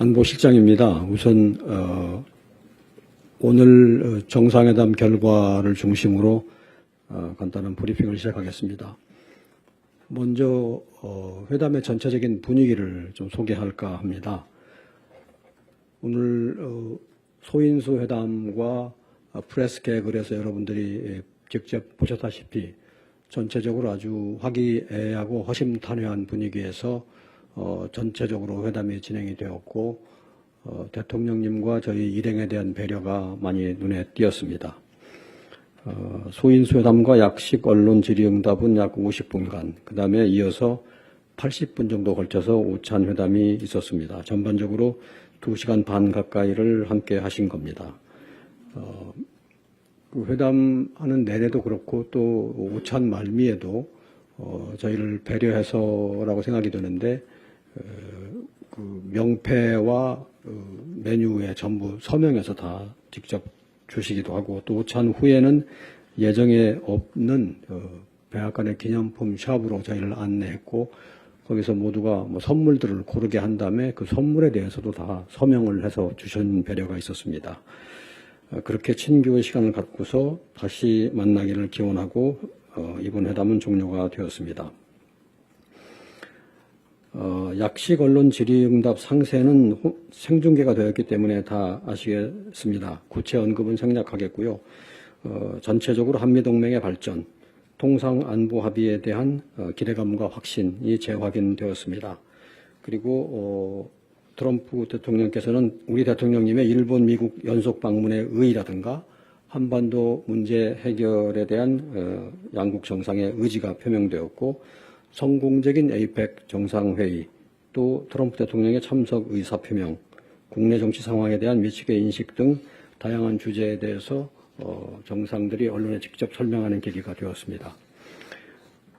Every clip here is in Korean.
안보실장입니다. 우선 오늘 정상회담 결과를 중심으로 간단한 브리핑을 시작하겠습니다. 먼저 회담의 전체적인 분위기를 좀 소개할까 합니다. 오늘 소인수 회담과 프레스 개글에서 여러분들이 직접 보셨다시피 전체적으로 아주 화기애애하고 허심탄회한 분위기에서 전체적으로 회담이 진행이 되었고 대통령님과 저희 일행에 대한 배려가 많이 눈에 띄었습니다. 소인수 회담과 약식 언론 질의응답은 약 50분간, 그 다음에 이어서 80분 정도 걸쳐서 오찬 회담이 있었습니다. 전반적으로 2시간 반 가까이를 함께 하신 겁니다. 그 회담하는 내내도 그렇고 또 오찬 말미에도 저희를 배려해서라고 생각이 드는데 그 명패와 메뉴에 전부 서명해서 다 직접 주시기도 하고, 또 오찬 후에는 예정에 없는 백악관의 기념품 샵으로 저희를 안내했고, 거기서 모두가 뭐 선물들을 고르게 한 다음에 그 선물에 대해서도 다 서명을 해서 주신 배려가 있었습니다. 그렇게 친교의 시간을 갖고서 다시 만나기를 기원하고 이번 회담은 종료가 되었습니다. 약식 언론 질의응답 상세는 생중계가 되었기 때문에 다 아시겠습니다. 구체 언급은 생략하겠고요. 전체적으로 한미동맹의 발전, 통상안보 합의에 대한 기대감과 확신이 재확인되었습니다. 그리고 트럼프 대통령께서는 우리 대통령님의 일본, 미국 연속 방문의 의의라든가 한반도 문제 해결에 대한 양국 정상의 의지가 표명되었고, 성공적인 에이펙 정상회의, 또 트럼프 대통령의 참석 의사표명, 국내 정치 상황에 대한 미측의 인식 등 다양한 주제에 대해서 정상들이 언론에 직접 설명하는 계기가 되었습니다.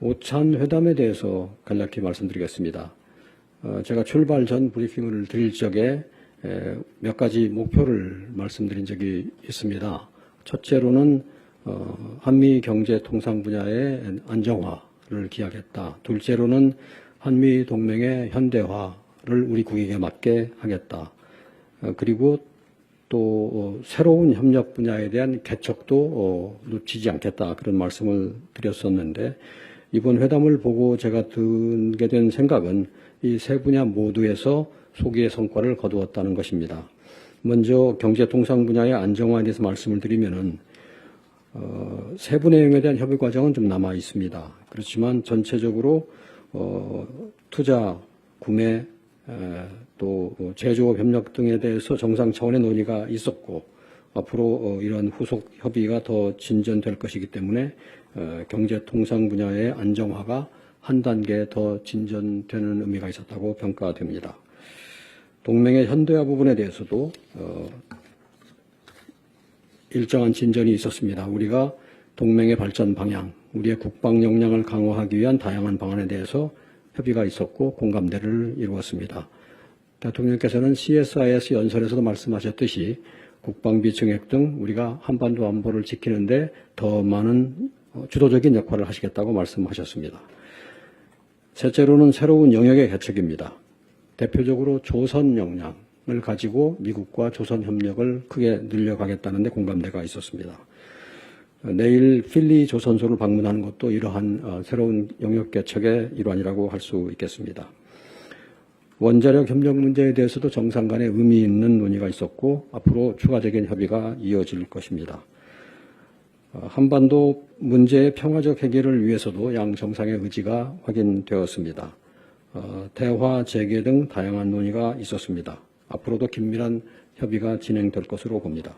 오찬 회담에 대해서 간략히 말씀드리겠습니다. 제가 출발 전 브리핑을 드릴 적에 몇 가지 목표를 말씀드린 적이 있습니다. 첫째로는 한미 경제 통상 분야의 안정화를 기하겠다. 둘째로는 한미 동맹의 현대화를 우리 국익에 맞게 하겠다. 그리고 또 새로운 협력 분야에 대한 개척도 놓치지 않겠다. 그런 말씀을 드렸었는데, 이번 회담을 보고 제가 듣게 된 생각은 이 세 분야 모두에서 소기의 성과를 거두었다는 것입니다. 먼저 경제 통상 분야의 안정화에 대해서 말씀을 드리면은 세부 내용에 대한 협의 과정은 좀 남아 있습니다. 그렇지만 전체적으로 투자, 구매, 또 제조업 협력 등에 대해서 정상 차원의 논의가 있었고, 앞으로 이런 후속 협의가 더 진전될 것이기 때문에 경제 통상 분야의 안정화가 한 단계 더 진전되는 의미가 있었다고 평가됩니다. 동맹의 현대화 부분에 대해서도 일정한 진전이 있었습니다. 우리가 동맹의 발전 방향, 우리의 국방 역량을 강화하기 위한 다양한 방안에 대해서 협의가 있었고 공감대를 이루었습니다. 대통령께서는 CSIS 연설에서도 말씀하셨듯이 국방비 증액 등 우리가 한반도 안보를 지키는데 더 많은 주도적인 역할을 하시겠다고 말씀하셨습니다. 셋째로는 새로운 영역의 개척입니다. 대표적으로 조선 역량을 가지고 미국과 조선 협력을 크게 늘려가겠다는 데 공감대가 있었습니다. 내일 필리 조선소를 방문하는 것도 이러한 새로운 영역 개척의 일환이라고 할 수 있겠습니다. 원자력 협력 문제에 대해서도 정상 간에 의미 있는 논의가 있었고, 앞으로 추가적인 협의가 이어질 것입니다. 한반도 문제의 평화적 해결을 위해서도 양 정상의 의지가 확인되었습니다. 대화, 재개 등 다양한 논의가 있었습니다. 앞으로도 긴밀한 협의가 진행될 것으로 봅니다.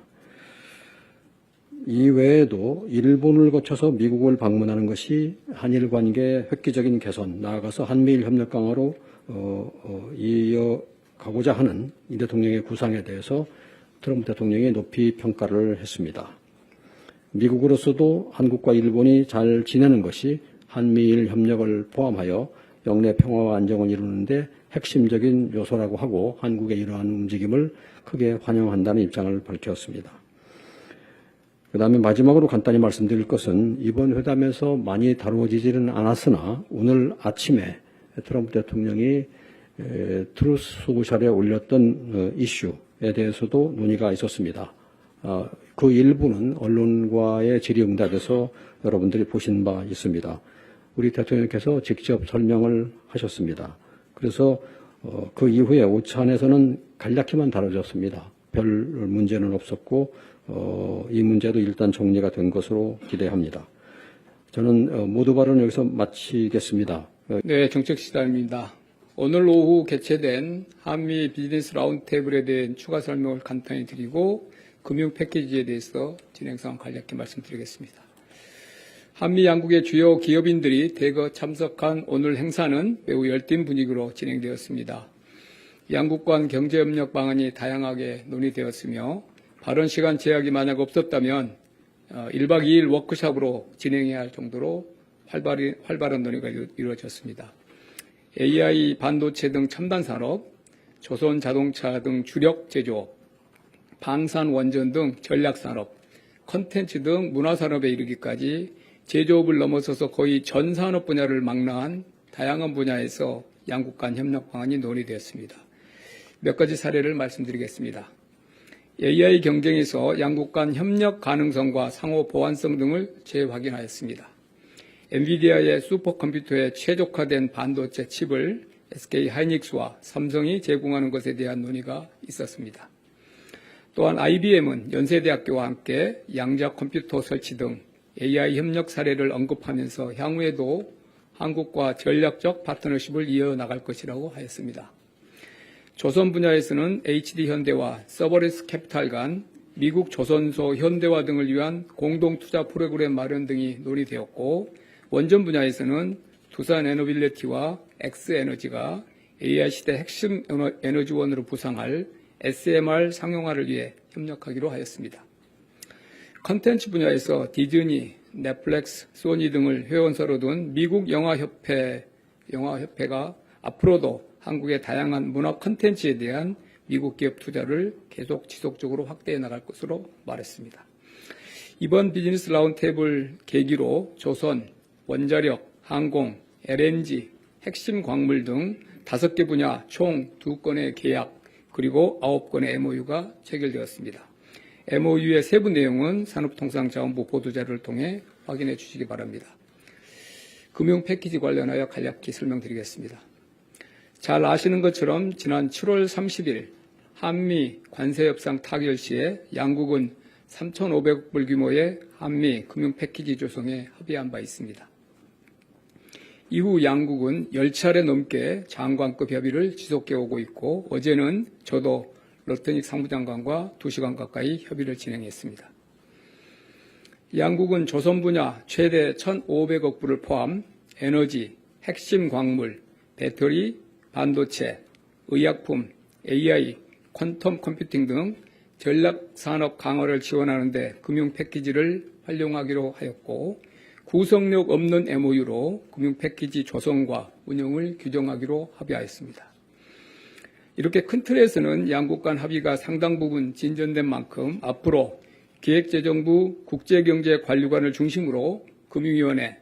이외에도 일본을 거쳐서 미국을 방문하는 것이 한일 관계 획기적인 개선, 나아가서 한미일 협력 강화로 이어가고자 하는 이 대통령의 구상에 대해서 트럼프 대통령이 높이 평가를 했습니다. 미국으로서도 한국과 일본이 잘 지내는 것이 한미일 협력을 포함하여 영내 평화와 안정을 이루는데 핵심적인 요소라고 하고, 한국의 이러한 움직임을 크게 환영한다는 입장을 밝혔습니다. 그다음에 마지막으로 간단히 말씀드릴 것은, 이번 회담에서 많이 다루어지지는 않았으나 오늘 아침에 트럼프 대통령이 트루스 소셜에 올렸던 이슈에 대해서도 논의가 있었습니다. 그 일부는 언론과의 질의응답에서 여러분들이 보신 바 있습니다. 우리 대통령께서 직접 설명을 하셨습니다. 그래서 그 이후에 오찬에서는 간략히만 다뤄졌습니다. 별 문제는 없었고 이 문제도 일단 정리가 된 것으로 기대합니다. 저는 모두 발언을 여기서 마치겠습니다. 네, 정책시장입니다. 오늘 오후 개최된 한미 비즈니스 라운드테이블에 대한 추가 설명을 간단히 드리고 금융 패키지에 대해서 진행 상황 간략히 말씀드리겠습니다. 한미 양국의 주요 기업인들이 대거 참석한 오늘 행사는 매우 열띤 분위기로 진행되었습니다. 양국 간 경제협력 방안이 다양하게 논의되었으며 발언 시간 제약이 만약 없었다면 1박 2일 워크숍으로 진행해야 할 정도로 활발한 논의가 이루어졌습니다. AI, 반도체 등 첨단 산업, 조선 자동차 등 주력 제조, 방산 원전 등 전략 산업, 컨텐츠 등 문화 산업에 이르기까지 제조업을 넘어서서 거의 전 산업 분야를 망라한 다양한 분야에서 양국 간 협력 방안이 논의되었습니다. 몇 가지 사례를 말씀드리겠습니다. AI 경쟁에서 양국 간 협력 가능성과 상호 보완성 등을 재확인하였습니다. 엔비디아의 슈퍼컴퓨터에 최적화된 반도체 칩을 SK 하이닉스와 삼성이 제공하는 것에 대한 논의가 있었습니다. 또한 IBM은 연세대학교와 함께 양자 컴퓨터 설치 등 AI 협력 사례를 언급하면서 향후에도 한국과 전략적 파트너십을 이어나갈 것이라고 하였습니다. 조선 분야에서는 HD현대와 서버리스 캐피탈 간 미국 조선소 현대화 등을 위한 공동투자 프로그램 마련 등이 논의되었고, 원전 분야에서는 두산 에너빌리티와 X에너지가 AI 시대 핵심 에너지원으로 부상할 SMR 상용화를 위해 협력하기로 하였습니다. 컨텐츠 분야에서 디즈니, 넷플릭스, 소니 등을 회원사로 둔 미국 영화협회가 앞으로도 한국의 다양한 문화 컨텐츠에 대한 미국 기업 투자를 계속 지속적으로 확대해 나갈 것으로 말했습니다. 이번 비즈니스 라운드테이블 계기로 조선, 원자력, 항공, LNG, 핵심 광물 등 5개 분야 총 2건의 계약 그리고 9건의 MOU가 체결되었습니다. MOU의 세부 내용은 산업통상자원부 보도자료를 통해 확인해 주시기 바랍니다. 금융 패키지 관련하여 간략히 설명드리겠습니다. 잘 아시는 것처럼 지난 7월 30일 한미 관세협상 타결 시에 양국은 3,500억 불 규모의 한미 금융 패키지 조성에 합의한 바 있습니다. 이후 양국은 10차례 넘게 장관급 협의를 지속해 오고 있고, 어제는 저도 러트닉 상무장관과 2시간 가까이 협의를 진행했습니다. 양국은 조선 분야 최대 1,500억 불을 포함 에너지, 핵심 광물, 배터리, 반도체, 의약품, AI, 퀀텀 컴퓨팅 등 전략 산업 강화를 지원하는 데 금융 패키지를 활용하기로 하였고, 구속력 없는 MOU로 금융 패키지 조성과 운영을 규정하기로 합의하였습니다. 이렇게 큰 틀에서는 양국 간 합의가 상당 부분 진전된 만큼 앞으로 기획재정부 국제경제관리관을 중심으로 금융위원회,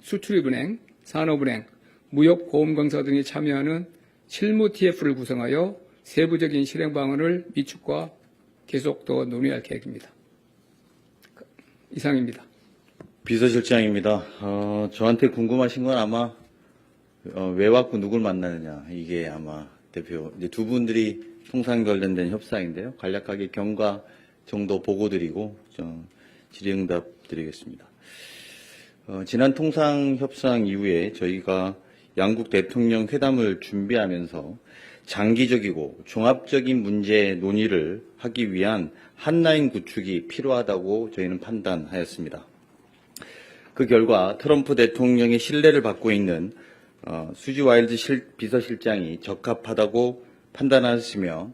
수출입은행, 산업은행, 무역보험공사 등이 참여하는 실무 TF를 구성하여 세부적인 실행 방안을 미축과 계속 더 논의할 계획입니다. 이상입니다. 비서실장입니다. 저한테 궁금하신 건 아마 왜 왔고 누굴 만나느냐, 이게 아마 대표 이제 두 분들이 통상 관련된 협상인데요. 간략하게 경과 정도 보고 드리고 질의응답 드리겠습니다. 지난 통상 협상 이후에 저희가 양국 대통령 회담을 준비하면서 장기적이고 종합적인 문제 논의를 하기 위한 한라인 구축이 필요하다고 저희는 판단하였습니다. 그 결과 트럼프 대통령의 신뢰를 받고 있는 수지 와일드 비서실장이 적합하다고 판단하였으며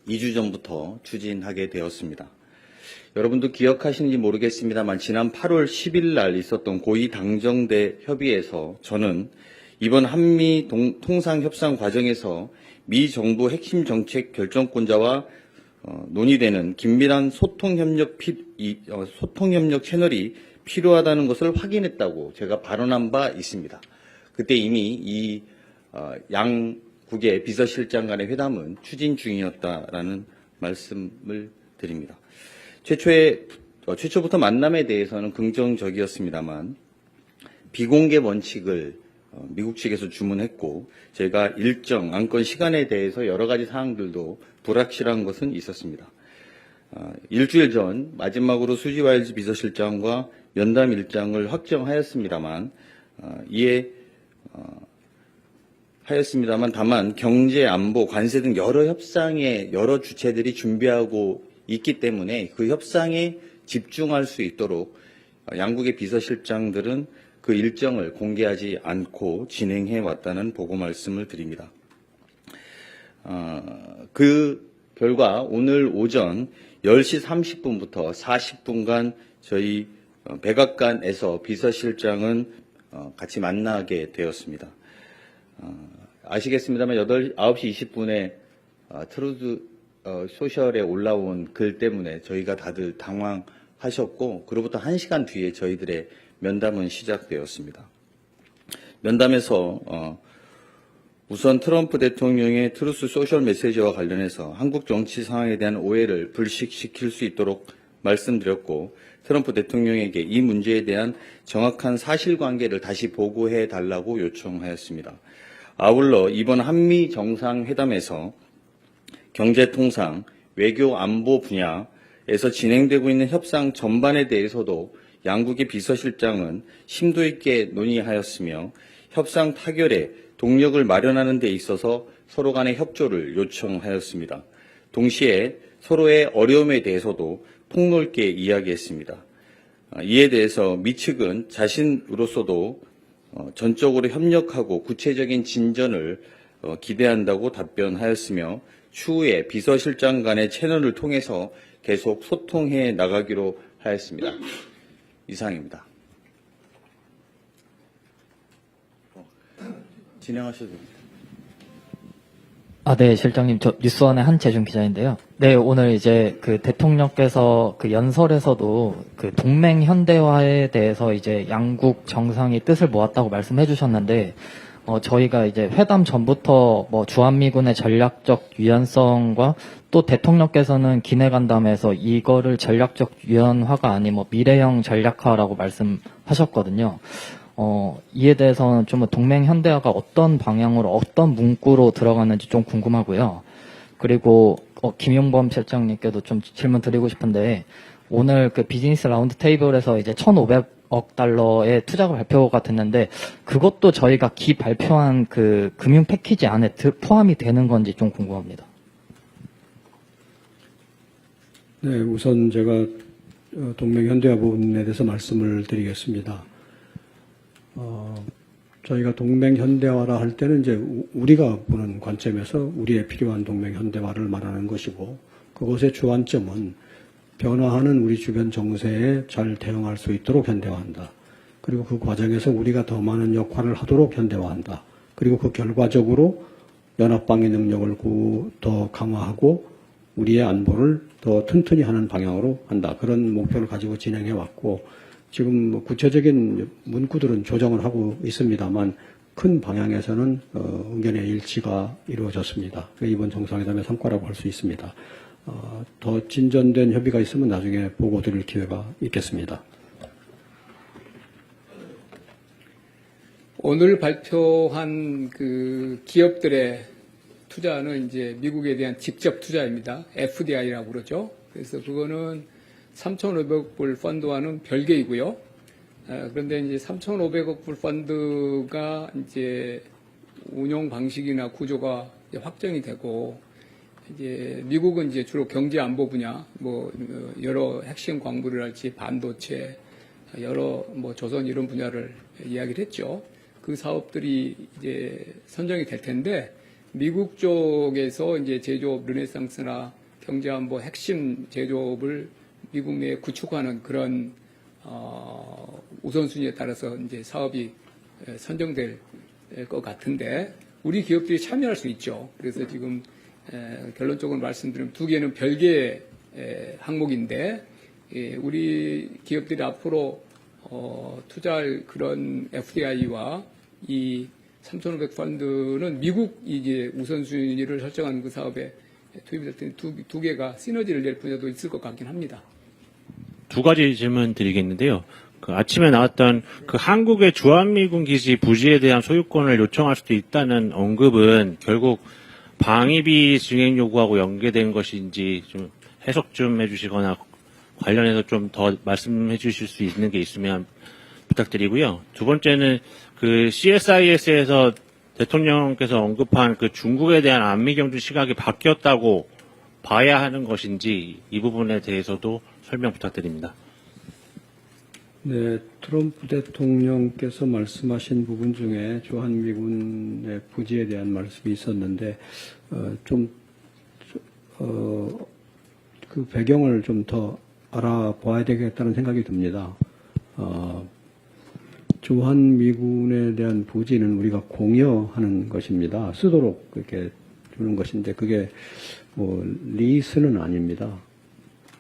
2주 전부터 추진하게 되었습니다. 여러분도 기억하시는지 모르겠습니다만 지난 8월 10일 날 있었던 고위 당정대 협의에서 저는 이번 한미 통상협상 과정에서 미 정부 핵심 정책 결정권자와 논의되는 긴밀한 소통협력 채널이 필요하다는 것을 확인했다고 제가 발언한 바 있습니다. 그때 이미 이 양 양국의 비서실장 간의 회담은 추진 중이었다라는 말씀을 드립니다. 최초부터 만남에 대해서는 긍정적이었습니다만 비공개 원칙을 미국 측에서 주문했고 저희가 일정, 안건 시간에 대해서 여러 가지 사항들도 불확실한 것은 있었습니다. 일주일 전 마지막으로 수지 와일즈 비서실장과 면담 일정을 확정하였습니다만 다만 경제, 안보, 관세 등 여러 협상에 여러 주체들이 준비하고 있기 때문에 그 협상에 집중할 수 있도록 양국의 비서실장들은 그 일정을 공개하지 않고 진행해 왔다는 보고 말씀을 드립니다. 그 결과 오늘 오전 10시 30분부터 40분간 저희 백악관에서 비서실장은 같이 만나게 되었습니다. 아시겠습니다만 9시 20분에 트루드 소셜에 올라온 글 때문에 저희가 다들 당황하셨고 그로부터 1시간 뒤에 저희들의 면담은 시작되었습니다. 면담에서 우선 트럼프 대통령의 트루스 소셜 메시지와 관련해서 한국 정치 상황에 대한 오해를 불식시킬 수 있도록 말씀드렸고 트럼프 대통령에게 이 문제에 대한 정확한 사실관계를 다시 보고해 달라고 요청하였습니다. 아울러 이번 한미 정상회담에서 경제통상, 외교 안보 분야에서 진행되고 있는 협상 전반에 대해서도 양국의 비서실장은 심도 있게 논의하였으며 협상 타결에 동력을 마련하는 데 있어서 서로 간의 협조를 요청하였습니다. 동시에 서로의 어려움에 대해서도 폭넓게 이야기했습니다. 이에 대해서 미 측은 자신으로서도 전적으로 협력하고 구체적인 진전을 기대한다고 답변하였으며 추후에 비서실장 간의 채널을 통해서 계속 소통해 나가기로 하였습니다. 이상입니다. 진행하셔도 됩니다. 네, 실장님, 저 뉴스원의 한재준 기자인데요. 네, 오늘 이제 그 대통령께서 그 연설에서도 그 동맹 현대화에 대해서 이제 양국 정상이 뜻을 모았다고 말씀해 주셨는데, 저희가 이제 회담 전부터 뭐 주한미군의 전략적 유연성과 또 대통령께서는 기내간담회에서 이거를 전략적 유연화가 아닌 뭐 미래형 전략화라고 말씀하셨거든요. 이에 대해서는 좀 동맹 현대화가 어떤 방향으로 어떤 문구로 들어가는지 좀 궁금하고요. 그리고 김용범 실장님께도 좀 질문 드리고 싶은데 오늘 그 비즈니스 라운드 테이블에서 이제 1,500억 달러의 투자가 발표가 됐는데 그것도 저희가 발표한 그 금융 패키지 안에 포함이 되는 건지 좀 궁금합니다. 네, 우선 제가 동맹 현대화 부분에 대해서 말씀을 드리겠습니다. 저희가 동맹 현대화라 할 때는 이제 우리가 보는 관점에서 우리의 필요한 동맹 현대화를 말하는 것이고 그것의 주안점은 변화하는 우리 주변 정세에 잘 대응할 수 있도록 현대화한다. 그리고 그 과정에서 우리가 더 많은 역할을 하도록 현대화한다. 그리고 그 결과적으로 연합방위 능력을 더 강화하고 우리의 안보를 더 튼튼히 하는 방향으로 한다. 그런 목표를 가지고 진행해 왔고 지금 구체적인 문구들은 조정을 하고 있습니다만 큰 방향에서는 의견의 일치가 이루어졌습니다. 이번 정상회담의 성과라고 할 수 있습니다. 더 진전된 협의가 있으면 나중에 보고 드릴 기회가 있겠습니다. 오늘 발표한 그 기업들의 투자는 이제 미국에 대한 직접 투자입니다. FDI라고 그러죠. 그래서 그거는 3,500억 불 펀드와는 별개이고요. 그런데 이제 3,500억 불 펀드가 이제 운용 방식이나 구조가 이제 확정이 되고 이제 미국은 이제 주로 경제 안보 분야, 뭐 여러 핵심 광물이랄지 반도체, 여러 뭐 조선 이런 분야를 이야기를 했죠. 그 사업들이 이제 선정이 될 텐데 미국 쪽에서 이제 제조업 르네상스나 경제 안보 핵심 제조업을 미국 내에 구축하는 그런 우선순위에 따라서 이제 사업이 선정될 것 같은데 우리 기업들이 참여할 수 있죠. 그래서 지금 결론적으로 말씀드리면 두 개는 별개의 항목인데 우리 기업들이 앞으로 투자할 그런 FDI와 이 3,500 펀드는 미국이 이제 우선순위를 설정한 그 사업에 투입이 될 때는 두 개가 시너지를 낼 분야도 있을 것 같긴 합니다. 두 가지 질문 드리겠는데요. 그 아침에 나왔던 그 한국의 주한미군 기지 부지에 대한 소유권을 요청할 수도 있다는 언급은 결국 방위비 증액 요구하고 연계된 것인지 좀 해석 좀 해주시거나 관련해서 좀 더 말씀해 주실 수 있는 게 있으면 부탁드리고요. 두 번째는 그 CSIS에서 대통령께서 언급한 그 중국에 대한 안미경주 시각이 바뀌었다고 봐야 하는 것인지 이 부분에 대해서도 설명 부탁드립니다. 네, 트럼프 대통령께서 말씀하신 부분 중에 주한미군의 부지에 대한 말씀이 있었는데, 그 배경을 좀 더 알아봐야 되겠다는 생각이 듭니다. 주한미군에 대한 부지는 우리가 공여하는 것입니다. 쓰도록 이렇게 주는 것인데, 그게 뭐, 리스는 아닙니다.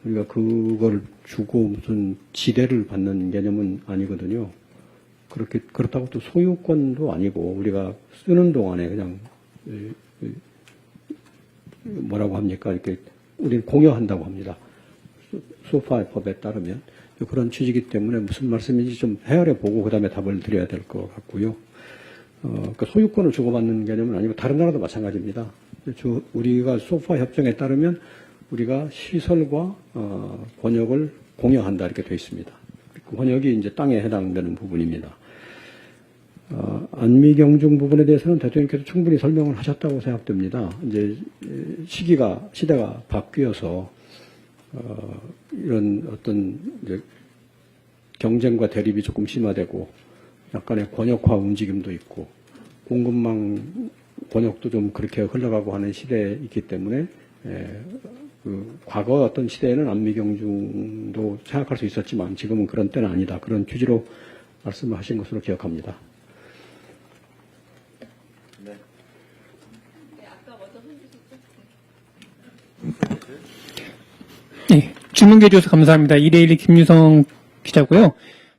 우리가 그걸 주고 무슨 지대를 받는 개념은 아니거든요. 그렇다고 또 소유권도 아니고, 우리가 쓰는 동안에 그냥, 뭐라고 합니까? 이렇게, 우리는 공여한다고 합니다. 소파법에 따르면. 그런 취지이기 때문에 무슨 말씀인지 좀 헤아려 보고 그 다음에 답을 드려야 될 것 같고요. 그러니까 소유권을 주고받는 개념은 아니고 다른 나라도 마찬가지입니다. 우리가 소파 협정에 따르면 우리가 시설과 권역을 공여한다 이렇게 되어 있습니다. 그 권역이 이제 땅에 해당되는 부분입니다. 안미경중 부분에 대해서는 대통령께서 충분히 설명을 하셨다고 생각됩니다. 이제 시대가 바뀌어서 이런 어떤 이제 경쟁과 대립이 조금 심화되고 약간의 권역화 움직임도 있고 공급망 권역도 좀 그렇게 흘러가고 하는 시대에 있기 때문에 그 과거 어떤 시대에는 안미경중도 생각할 수 있었지만 지금은 그런 때는 아니다. 그런 취지로 말씀을 하신 것으로 기억합니다. 네, 질문 주셔서 감사합니다. 이데일리 김유성 기자고요.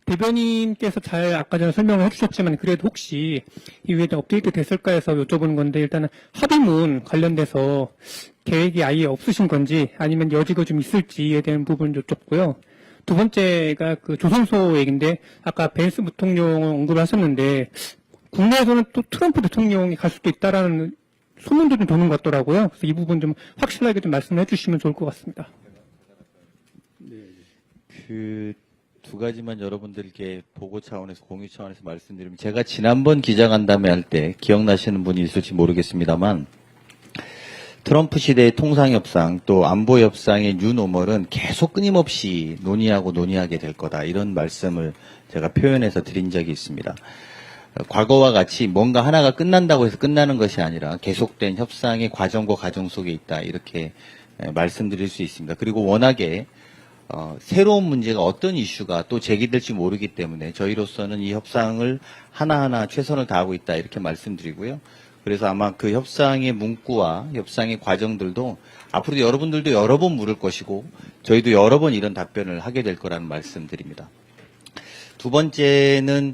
대변인께서 잘 아까 전에 설명을 해주셨지만 그래도 혹시 이후에 업데이트 됐을까 해서 여쭤보는 건데 일단은 합의문 관련돼서 계획이 아예 없으신 건지 아니면 여지가 좀 있을지에 대한 부분 여쭙고요. 두 번째가 그 조선소 얘기인데 아까 벤스 부통령 언급을 하셨는데 국내에서는 또 트럼프 대통령이 갈 수도 있다라는 소문도 좀 도는 것 같더라고요. 그래서 이 부분 좀 확실하게 좀 말씀해 주시면 좋을 것 같습니다. 그 두 가지만 여러분들께 보고 차원에서 공유 차원에서 말씀드리면 제가 지난번 기자간담회 할 때 기억나시는 분이 있을지 모르겠습니다만 트럼프 시대의 통상협상 또 안보협상의 뉴노멀은 계속 끊임없이 논의하게 될 거다 이런 말씀을 제가 표현해서 드린 적이 있습니다. 과거와 같이 뭔가 하나가 끝난다고 해서 끝나는 것이 아니라 계속된 협상의 과정과 과정 속에 있다 이렇게 말씀드릴 수 있습니다. 그리고 워낙에 새로운 문제가 어떤 이슈가 또 제기될지 모르기 때문에 저희로서는 이 협상을 하나하나 최선을 다하고 있다 이렇게 말씀드리고요. 그래서 아마 그 협상의 문구와 협상의 과정들도 앞으로도 여러분들도 여러 번 물을 것이고 저희도 여러 번 이런 답변을 하게 될 거라는 말씀드립니다. 두 번째는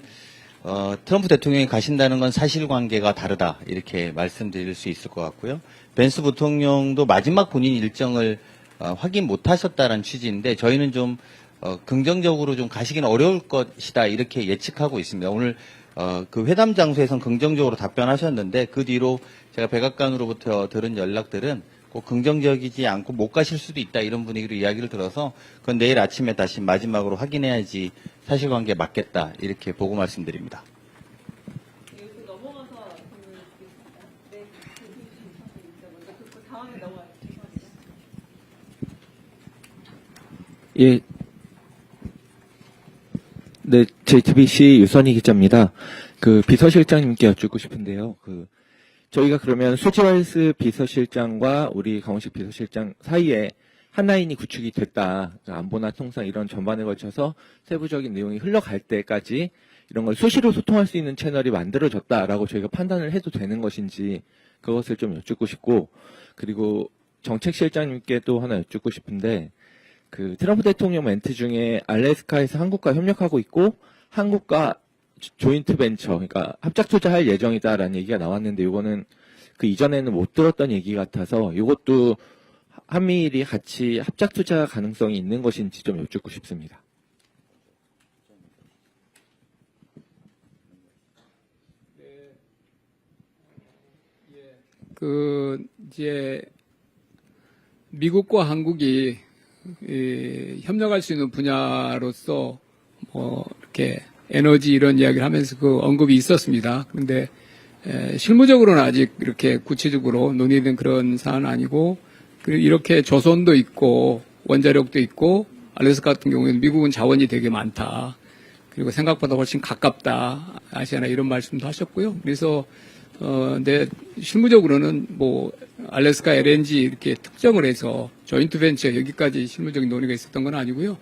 트럼프 대통령이 가신다는 건 사실관계가 다르다 이렇게 말씀드릴 수 있을 것 같고요. 벤스 부통령도 마지막 본인 일정을 확인 못하셨다는 취지인데 저희는 좀 긍정적으로 좀 가시기는 어려울 것이다 이렇게 예측하고 있습니다. 오늘 그 회담 장소에선 긍정적으로 답변하셨는데 그 뒤로 제가 백악관으로부터 들은 연락들은 꼭 긍정적이지 않고 못 가실 수도 있다 이런 분위기로 이야기를 들어서 그건 내일 아침에 다시 마지막으로 확인해야지 사실관계에 맞겠다 이렇게 보고 말씀드립니다. 예. 네, JTBC 유선희 기자입니다. 그 비서실장님께 여쭙고 싶은데요. 저희가 그러면 수지월스 비서실장과 우리 강훈식 비서실장 사이에 한 라인이 구축이 됐다. 안보나 통상 이런 전반에 걸쳐서 세부적인 내용이 흘러갈 때까지 이런 걸 수시로 소통할 수 있는 채널이 만들어졌다라고 저희가 판단을 해도 되는 것인지 그것을 좀 여쭙고 싶고, 그리고 정책실장님께 또 하나 여쭙고 싶은데, 트럼프 대통령 멘트 중에 알래스카에서 한국과 협력하고 있고 한국과 조인트 벤처, 그러니까 합작 투자할 예정이다라는 얘기가 나왔는데 이거는 그 이전에는 못 들었던 얘기 같아서 이것도 한미일이 같이 합작 투자 가능성이 있는 것인지 좀 여쭙고 싶습니다. 이제 미국과 한국이 협력할 수 있는 분야로서 이렇게 에너지 이런 이야기를 하면서 그 언급이 있었습니다. 그런데 실무적으로는 아직 이렇게 구체적으로 논의된 그런 사안은 아니고, 그리고 이렇게 조선도 있고 원자력도 있고 알래스카 같은 경우에는 미국은 자원이 되게 많다. 그리고 생각보다 훨씬 가깝다. 아시아나 이런 말씀도 하셨고요. 그래서 근데 실무적으로는 뭐 알래스카 LNG 이렇게 특정을 해서 조인트 벤처 여기까지 실무적인 논의가 있었던 건 아니고요.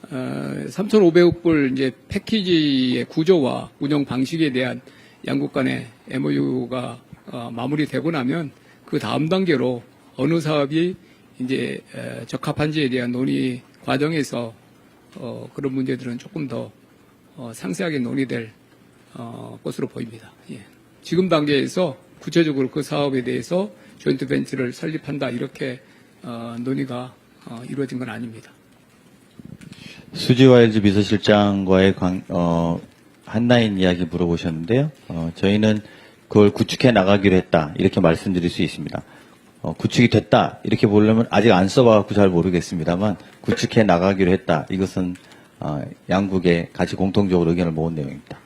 3,500억 불 이제 패키지의 구조와 운영 방식에 대한 양국 간의 MOU가 마무리되고 나면 그 다음 단계로 어느 사업이 이제 적합한지에 대한 논의 과정에서 그런 문제들은 조금 더 상세하게 논의될 것으로 보입니다. 예. 지금 단계에서 구체적으로 그 사업에 대해서 조인트 벤처를 설립한다 이렇게 논의가 이루어진 건 아닙니다. 수지와일즈 비서실장과의 한라인 이야기 물어보셨는데요. 저희는 그걸 구축해 나가기로 했다 이렇게 말씀드릴 수 있습니다. 구축이 됐다 이렇게 보려면 아직 안 써봐갖고 잘 모르겠습니다만 구축해 나가기로 했다. 이것은 양국에 같이 공통적으로 의견을 모은 내용입니다.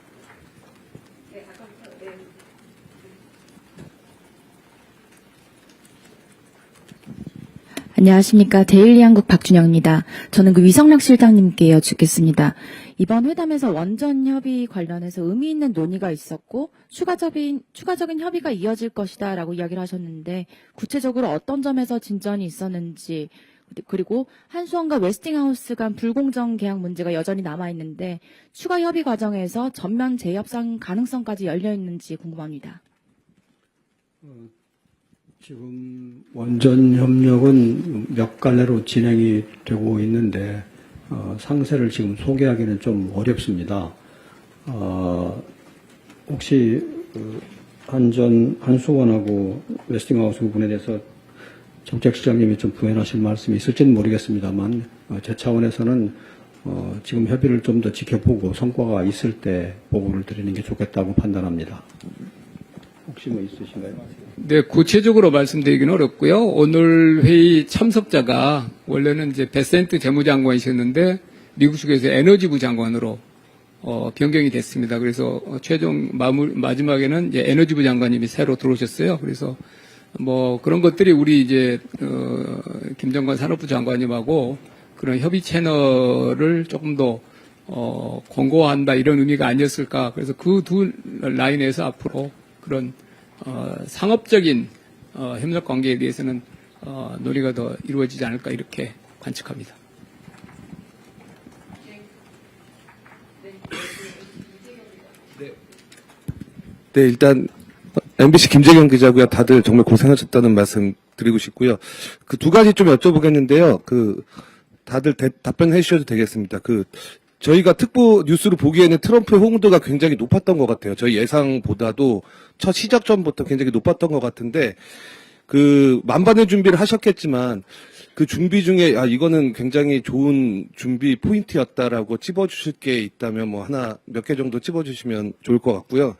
안녕하십니까. 데일리 한국 박준영입니다. 저는 그 위성락 실장님께 여쭙겠습니다. 이번 회담에서 원전 협의 관련해서 의미 있는 논의가 있었고 추가적인 협의가 이어질 것이다라고 이야기를 하셨는데 구체적으로 어떤 점에서 진전이 있었는지, 그리고 한수원과 웨스팅하우스 간 불공정 계약 문제가 여전히 남아있는데 추가 협의 과정에서 전면 재협상 가능성까지 열려있는지 궁금합니다. 지금 원전 협력은 몇 갈래로 진행이 되고 있는데 상세를 지금 소개하기는 좀 어렵습니다. 혹시 한수원하고 웨스팅하우스 부분에 대해서 정책실장님이 좀 부연하실 말씀이 있을지는 모르겠습니다만 제 차원에서는 지금 협의를 좀 더 지켜보고 성과가 있을 때 보고를 드리는 게 좋겠다고 판단합니다. 혹시 뭐 있으신가요? 네, 구체적으로 말씀드리기는 어렵고요. 오늘 회의 참석자가 원래는 이제 베센트 재무장관이셨는데 미국 측에서 에너지부 장관으로 변경이 됐습니다. 그래서 최종 마지막에는 이제 에너지부 장관님이 새로 들어오셨어요. 그래서 뭐 그런 것들이 우리 이제 김정관 산업부 장관님하고 그런 협의 채널을 조금 더 공고화한다 이런 의미가 아니었을까. 그래서 그 두 라인에서 앞으로 그런 상업적인 협력 관계에 대해서는 논의가 더 이루어지지 않을까 이렇게 관측합니다. 네, 일단 MBC 김재경 기자고요. 다들 정말 고생하셨다는 말씀 드리고 싶고요. 그 두 가지 좀 여쭤보겠는데요. 다들 답변해 주셔도 되겠습니다. 저희가 특보 뉴스로 보기에는 트럼프의 호응도가 굉장히 높았던 것 같아요. 저희 예상보다도 첫 시작 전부터 굉장히 높았던 것 같은데, 만반의 준비를 하셨겠지만, 그 준비 중에, 이거는 굉장히 좋은 준비 포인트였다라고 찝어주실 게 있다면, 몇 개 정도 찝어주시면 좋을 것 같고요.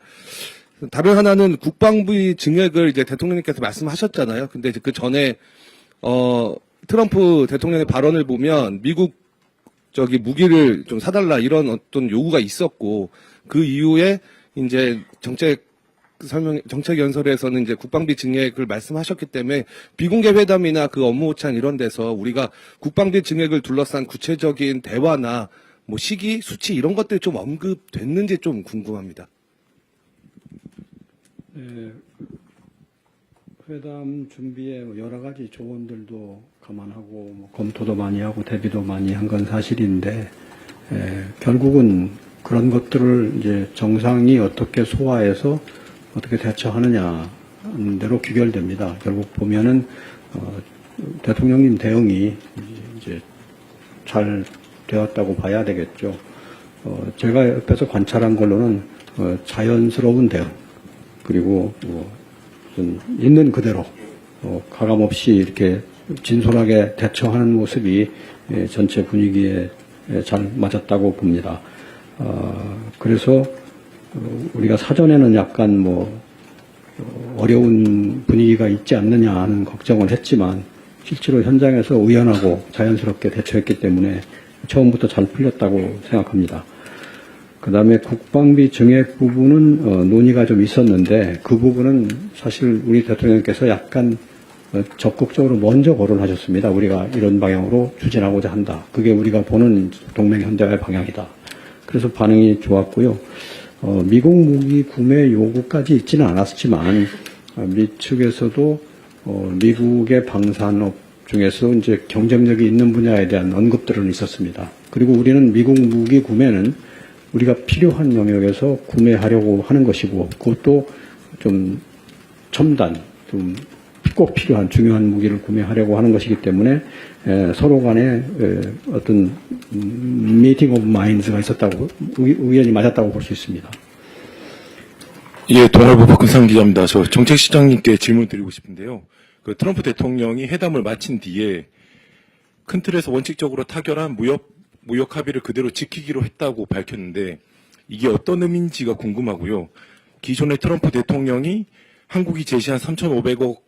다른 하나는 국방비 증액을 이제 대통령님께서 말씀하셨잖아요. 근데 이제 그 전에, 트럼프 대통령의 발언을 보면, 미국 무기를 좀 사달라 이런 어떤 요구가 있었고, 그 이후에 이제 정책 연설에서는 이제 국방비 증액을 말씀하셨기 때문에 비공개 회담이나 그 업무 오찬 이런 데서 우리가 국방비 증액을 둘러싼 구체적인 대화나 뭐 시기, 수치 이런 것들이 좀 언급됐는지 좀 궁금합니다. 네, 회담 준비에 여러 가지 조언들도 감안하고 검토도 많이 하고 대비도 많이 한 건 사실인데 결국은 그런 것들을 이제 정상이 어떻게 소화해서 어떻게 대처하느냐 대로 귀결됩니다. 결국 보면은 대통령님 대응이 이제 잘 되었다고 봐야 되겠죠. 제가 옆에서 관찰한 걸로는 자연스러운 대응 그리고 좀 있는 그대로 가감 없이 이렇게 진솔하게 대처하는 모습이 전체 분위기에 잘 맞았다고 봅니다. 그래서 우리가 사전에는 약간 어려운 분위기가 있지 않느냐 하는 걱정을 했지만 실제로 현장에서 의연하고 자연스럽게 대처했기 때문에 처음부터 잘 풀렸다고 생각합니다. 그 다음에 국방비 증액 부분은 논의가 좀 있었는데 그 부분은 사실 우리 대통령께서 약간 적극적으로 먼저 거론하셨습니다. 우리가 이런 방향으로 추진하고자 한다. 그게 우리가 보는 동맹 현대화의 방향이다. 그래서 반응이 좋았고요. 미국 무기 구매 요구까지 있지는 않았지만 미 측에서도 미국의 방산업 중에서 이제 경쟁력이 있는 분야에 대한 언급들은 있었습니다. 그리고 우리는 미국 무기 구매는 우리가 필요한 영역에서 구매하려고 하는 것이고 그것도 좀 첨단, 좀 꼭 필요한 중요한 무기를 구매하려고 하는 것이기 때문에 서로 간에 어떤 미팅 오브 마인드가 있었다고 의견이 맞았다고 볼 수 있습니다. 예, 동아일보 박근상 기자입니다. 저 정책시장님께 질문 드리고 싶은데요. 그 트럼프 대통령이 회담을 마친 뒤에 큰 틀에서 원칙적으로 타결한 무역 합의를 그대로 지키기로 했다고 밝혔는데 이게 어떤 의미인지가 궁금하고요. 기존의 트럼프 대통령이 한국이 제시한 3,500억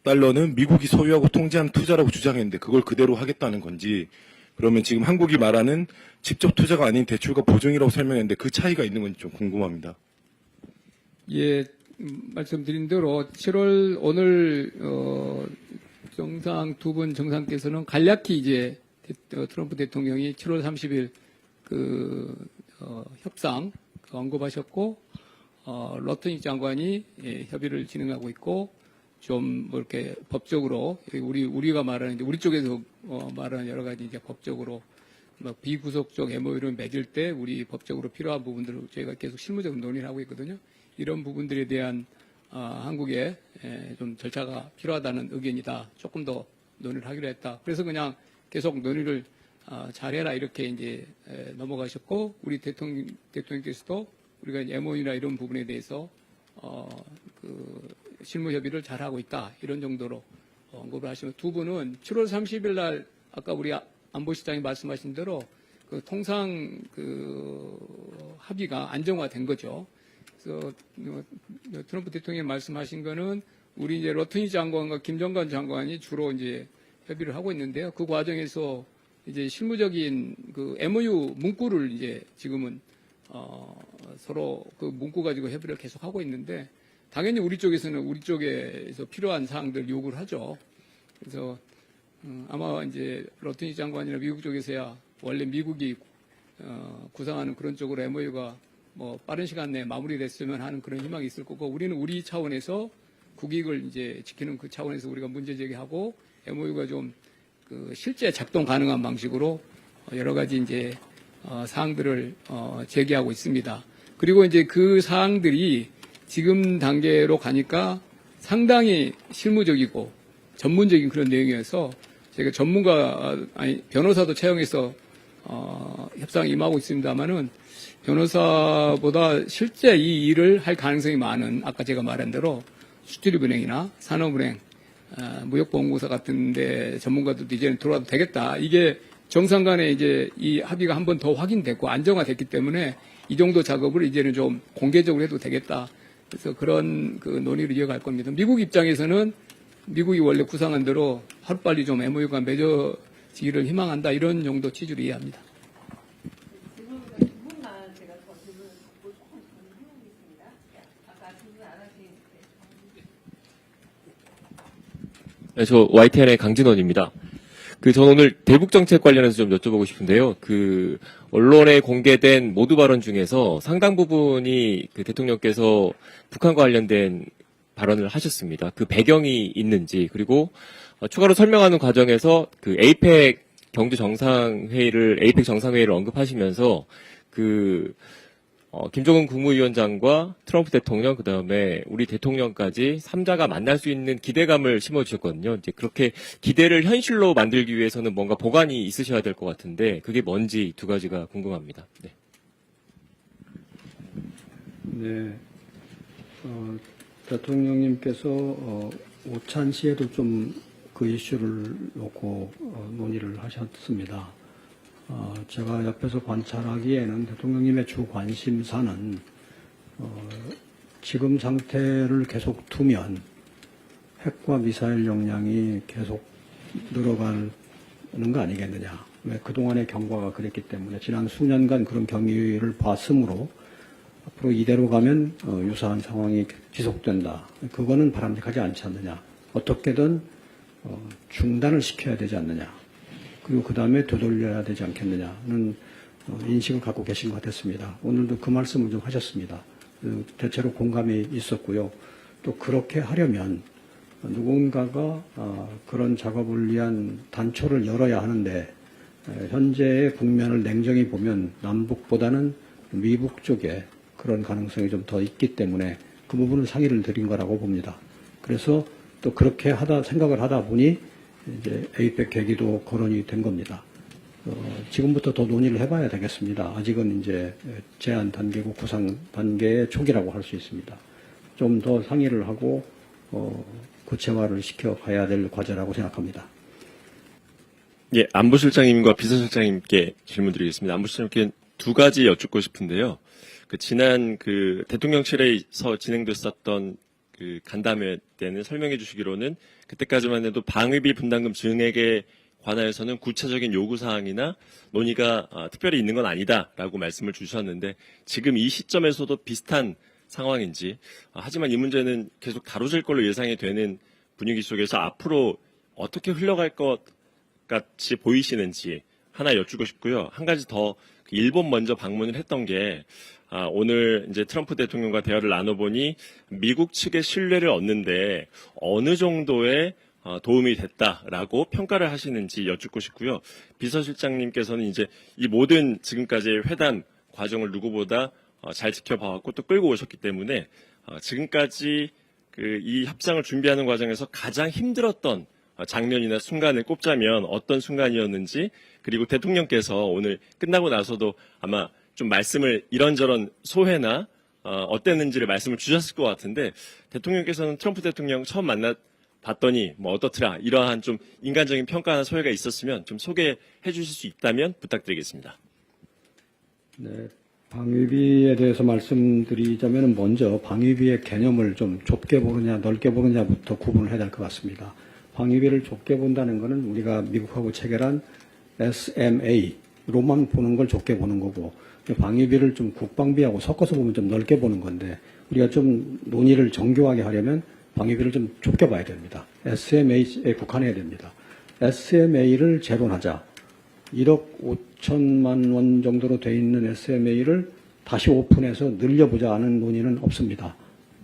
달러는 미국이 소유하고 통제한 투자라고 주장했는데 그걸 그대로 하겠다는 건지 그러면 지금 한국이 말하는 직접 투자가 아닌 대출과 보증이라고 설명했는데 그 차이가 있는 건지 좀 궁금합니다. 예, 말씀드린 대로 7월 오늘 정상 두 분 정상께서는 간략히 이제 트럼프 대통령이 7월 30일 협상 언급하셨고 러튼익 장관이 협의를 진행하고 있고 좀 이렇게 법적으로 우리가 말하는 이제 우리 쪽에서 말하는 여러 가지 이제 법적으로 비구속적 MOU를 맺을 때 우리 법적으로 필요한 부분들을 저희가 계속 실무적으로 논의를 하고 있거든요. 이런 부분들에 대한 한국의 좀 절차가 필요하다는 의견이다. 조금 더 논의를 하기로 했다. 그래서 그냥 계속 논의를 잘해라 이렇게 이제 넘어가셨고 우리 대통령께서도 우리가 MOU나 이런 부분에 대해서 실무 협의를 잘하고 있다. 이런 정도로 언급을 하시면 두 분은 7월 30일 날 아까 우리 안보실장이 말씀하신 대로 통상 합의가 안정화된 거죠. 그래서 트럼프 대통령이 말씀하신 거는 우리 이제 러튼이 장관과 김정관 장관이 주로 이제 협의를 하고 있는데요. 그 과정에서 이제 실무적인 MOU 문구를 이제 지금은 서로 그 문구 가지고 협의를 계속 하고 있는데 당연히 우리 쪽에서는 우리 쪽에서 필요한 사항들 요구를 하죠. 그래서 아마 이제 러튼이 장관이나 미국 쪽에서야 원래 미국이 구상하는 그런 쪽으로 MOU가 빠른 시간 내에 마무리됐으면 하는 그런 희망이 있을 거고 우리는 우리 차원에서 국익을 이제 지키는 그 차원에서 우리가 문제 제기하고 MOU가 좀 실제 작동 가능한 방식으로 여러 가지 이제 사항들을 제기하고 있습니다. 그리고 이제 그 사항들이 지금 단계로 가니까 상당히 실무적이고 전문적인 그런 내용이어서 제가 변호사도 채용해서 협상에 임하고 있습니다만은 변호사보다 실제 이 일을 할 가능성이 많은 아까 제가 말한 대로 수출입은행이나 산업은행, 무역보험공사 같은데 전문가들도 이제는 들어와도 되겠다. 이게 정상 간에 이제 이 합의가 한 번 더 확인됐고 안정화됐기 때문에 이 정도 작업을 이제는 좀 공개적으로 해도 되겠다. 그래서 그런 논의를 이어갈 겁니다. 미국 입장에서는 미국이 원래 구상한 대로 하루빨리 좀 MOU가 맺어지기를 희망한다. 이런 정도 취지로 이해합니다. 네, 저 YTN의 강진원입니다. 전 오늘 대북 정책 관련해서 좀 여쭤보고 싶은데요. 언론에 공개된 모두 발언 중에서 상당 부분이 대통령께서 북한과 관련된 발언을 하셨습니다. 그 배경이 있는지, 그리고 추가로 설명하는 과정에서 에이펙 정상회의를 언급하시면서 김정은 국무위원장과 트럼프 대통령, 그 다음에 우리 대통령까지 3자가 만날 수 있는 기대감을 심어주셨거든요. 이제 그렇게 기대를 현실로 만들기 위해서는 뭔가 보관이 있으셔야 될 것 같은데, 그게 뭔지 두 가지가 궁금합니다. 네. 네, 대통령님께서 오찬시에도 좀 그 이슈를 놓고 논의를 하셨습니다. 제가 옆에서 관찰하기에는 대통령님의 주 관심사는 지금 상태를 계속 두면 핵과 미사일 역량이 계속 늘어가는 거 아니겠느냐. 왜 그동안의 경과가 그랬기 때문에 지난 수년간 그런 경위를 봤으므로 앞으로 이대로 가면 유사한 상황이 지속된다. 그거는 바람직하지 않지 않느냐. 어떻게든 중단을 시켜야 되지 않느냐. 그리고 그 다음에 되돌려야 되지 않겠느냐는 인식을 갖고 계신 것 같았습니다. 오늘도 그 말씀을 좀 하셨습니다. 대체로 공감이 있었고요. 또 그렇게 하려면 누군가가 그런 작업을 위한 단초를 열어야 하는데 현재의 국면을 냉정히 보면 남북보다는 미북 쪽에 그런 가능성이 좀 더 있기 때문에 그 부분을 상의를 드린 거라고 봅니다. 그래서 또 그렇게 생각을 하다 보니 이제 에이펙 계기도 거론이 된 겁니다. 지금부터 더 논의를 해봐야 되겠습니다. 아직은 이제 제안 단계고 구상 단계의 초기라고 할 수 있습니다. 좀 더 상의를 하고 구체화를 시켜가야 될 과제라고 생각합니다. 예, 안보실장님과 비서실장님께 질문드리겠습니다. 안보실장님께 두 가지 여쭙고 싶은데요. 지난 대통령실에서 진행됐었던 간담회 때는 설명해 주시기로는 그때까지만 해도 방위비 분담금 증액에 관하여서는 구체적인 요구사항이나 논의가 특별히 있는 건 아니다라고 말씀을 주셨는데 지금 이 시점에서도 비슷한 상황인지, 하지만 이 문제는 계속 다뤄질 걸로 예상이 되는 분위기 속에서 앞으로 어떻게 흘러갈 것 같이 보이시는지 하나 여쭙고 싶고요. 한 가지 더 일본 먼저 방문을 했던 게 오늘 이제 트럼프 대통령과 대화를 나눠보니 미국 측의 신뢰를 얻는데 어느 정도의 도움이 됐다라고 평가를 하시는지 여쭙고 싶고요. 비서실장님께서는 이제 이 모든 지금까지의 회담 과정을 누구보다 잘 지켜봐왔고 또 끌고 오셨기 때문에 지금까지 이 협상을 준비하는 과정에서 가장 힘들었던 장면이나 순간을 꼽자면 어떤 순간이었는지, 그리고 대통령께서 오늘 끝나고 나서도 아마 좀 말씀을 이런저런 소회나 어땠는지를 말씀을 주셨을 것 같은데 대통령께서는 트럼프 대통령 처음 봤더니 뭐 어떻더라, 이러한 좀 인간적인 평가나 소회가 있었으면 좀 소개해 주실 수 있다면 부탁드리겠습니다. 네, 방위비에 대해서 말씀드리자면 먼저 방위비의 개념을 좀 좁게 보느냐 넓게 보느냐부터 구분을 해야 될 것 같습니다. 방위비를 좁게 본다는 것은 우리가 미국하고 체결한 SMA로만 보는 걸 좁게 보는 거고, 방위비를 좀 국방비하고 섞어서 보면 좀 넓게 보는 건데, 우리가 좀 논의를 정교하게 하려면 방위비를 좀 좁게 봐야 됩니다. SMA에 국한해야 됩니다. SMA를 재론하자. 1억 5천만 원 정도로 돼 있는 SMA를 다시 오픈해서 늘려보자 하는 논의는 없습니다.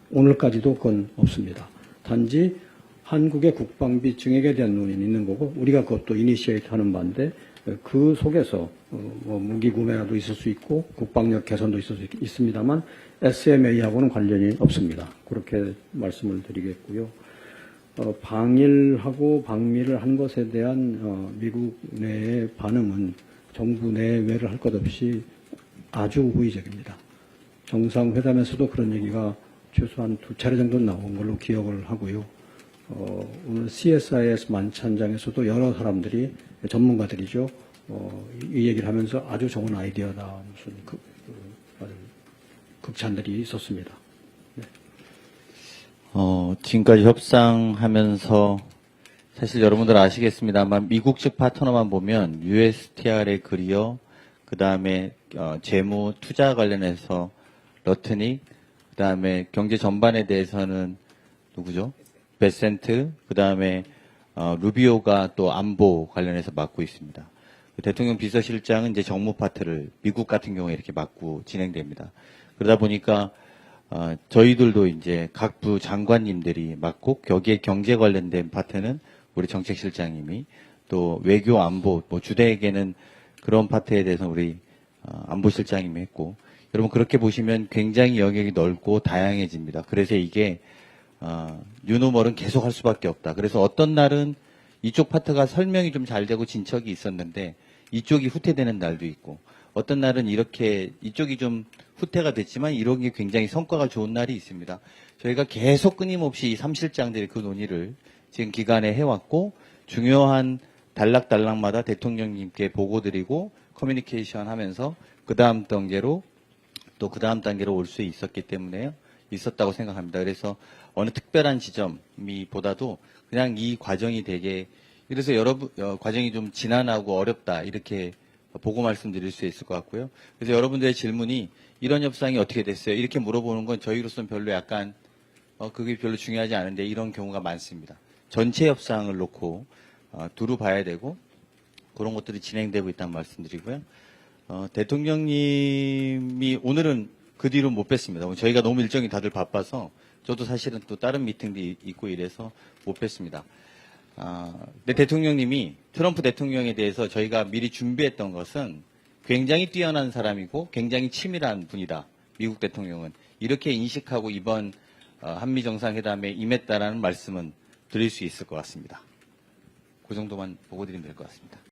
오늘까지도 그건 없습니다. 단지 한국의 국방비 증액에 대한 논의는 있는 거고, 우리가 그것도 이니시에이트 하는 바인데, 그 속에서 무기 구매라도 있을 수 있고 국방력 개선도 있을 수 있습니다만 SMA하고는 관련이 없습니다. 그렇게 말씀을 드리겠고요. 방일하고 방미를 한 것에 대한 미국 내의 반응은 정부 내외를 할 것 없이 아주 호의적입니다. 정상회담에서도 그런 얘기가 최소한 2차례 정도 나온 걸로 기억을 하고요. 오늘 CSIS 만찬장에서도 여러 사람들이, 전문가들이죠, 이 얘기를 하면서 아주 좋은 아이디어다, 무슨 극찬들이 있었습니다. 네. 지금까지 협상하면서 사실 여러분들 아시겠습니다만 미국 측 파트너만 보면 USTR의 그리어, 그 다음에 재무 투자 관련해서 러트닉, 그 다음에 경제 전반에 대해서는 누구죠? 베센트, 그 다음에 루비오가 또 안보 관련해서 맡고 있습니다. 대통령 비서실장은 이제 정무 파트를 미국 같은 경우에 이렇게 맡고 진행됩니다. 그러다 보니까 저희들도 이제 각 부 장관님들이 맡고, 여기에 경제 관련된 파트는 우리 정책실장님이, 또 외교 안보, 주대에게는 그런 파트에 대해서 우리 안보실장님이 했고, 여러분 그렇게 보시면 굉장히 영역이 넓고 다양해집니다. 그래서 이게 뉴노멀은 계속 할 수밖에 없다. 그래서 어떤 날은 이쪽 파트가 설명이 좀 잘 되고 진척이 있었는데 이쪽이 후퇴되는 날도 있고, 어떤 날은 이렇게 이쪽이 좀 후퇴가 됐지만 이런 게 굉장히 성과가 좋은 날이 있습니다. 저희가 계속 끊임없이 이 3실장들의 그 논의를 지금 기간에 해왔고 중요한 단락마다 대통령님께 보고드리고 커뮤니케이션 하면서 그 다음 단계로 또 그 다음 단계로 올 수 있었기 때문에 있었다고 생각합니다. 그래서 어느 특별한 지점이 보다도 그냥 이 과정이 되게 이래서 과정이 좀 지난하고 어렵다 이렇게 보고 말씀드릴 수 있을 것 같고요. 그래서 여러분들의 질문이 이런 협상이 어떻게 됐어요? 이렇게 물어보는 건 저희로서는 별로 약간 그게 별로 중요하지 않은데 이런 경우가 많습니다. 전체 협상을 놓고 두루 봐야 되고 그런 것들이 진행되고 있다는 말씀드리고요. 대통령님이 오늘은 그 뒤로 못 뵀습니다. 저희가 너무 일정이 다들 바빠서 저도 사실은 또 다른 미팅도 있고 이래서 못 뵀습니다. 근데 대통령님이 트럼프 대통령에 대해서 저희가 미리 준비했던 것은 굉장히 뛰어난 사람이고 굉장히 치밀한 분이다. 미국 대통령은 이렇게 인식하고 이번 한미 정상회담에 임했다라는 말씀은 드릴 수 있을 것 같습니다. 그 정도만 보고 드리면 될 것 같습니다.